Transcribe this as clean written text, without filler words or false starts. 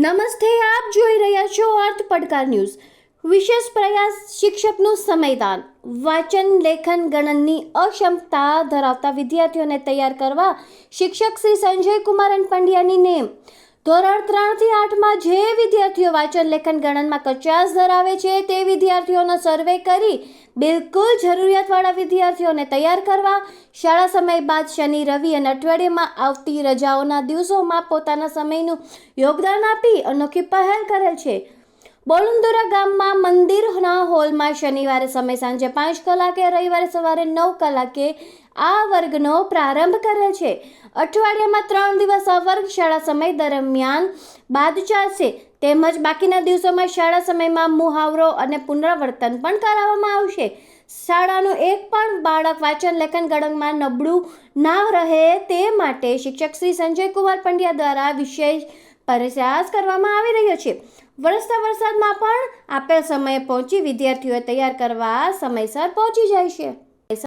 નમસ્તે, આપ જોઈ રહ્યા છો અર્થ પડકાર ન્યૂઝ. વિશેષ પ્રયાસ શિક્ષકનું સમયદાન. વાંચન લેખન ગણનની અક્ષમતા ધરાવતા વિદ્યાર્થીઓને તૈયાર કરવા શિક્ષક શ્રી સંજય કુમાર પંડ્યાની નેમ. ધોરણ 3 થી 8માં જે વિદ્યાર્થીઓ વાંચન લેખન ગણનમાં કચાશ ધરાવે છે તે વિદ્યાર્થીઓનો સર્વે કરી બિલકુલ જરૂરિયાતવાળા વિદ્યાર્થીઓને તૈયાર કરવા શાળા સમય બાદ શનિ રવિ અને અઠવાડિયામાં આવતી રજાઓના દિવસોમાં પોતાના સમયનું યોગદાન આપી અનોખી પહેલ કરેલ છે. બોલુંદરા ગામમાં મંદિરના હોલમાં શનિવારે સમય સાંજે 5 કલાકે, રવિવારે સવારે 9 કલાકે આ વર્ગનો પ્રારંભ કરેલ છે. અઠવાડિયામાં 3 દિવસ આ વર્ગ શાળા સમય દરમિયાન બાદ ચાલશે. તેમજ બાકીના દિવસોમાં શાળા સમયમાં મુહાવરો અને પુનરાવર્તન પણ કરાવવામાં આવશે. શાળાનું એક પણ બાળક વાંચન લેખન ગણનમાં નબળું ના રહે તે માટે શિક્ષક શ્રી સંજય કુમાર પંડ્યા દ્વારા વિશેષ પ્રયાસ કરવામાં આવી રહ્યો છે. વરસતા વરસાદમાં પણ આપેલ સમયે પહોંચી વિદ્યાર્થીઓએ તૈયાર કરવા સમયસર પહોંચી જાય છે.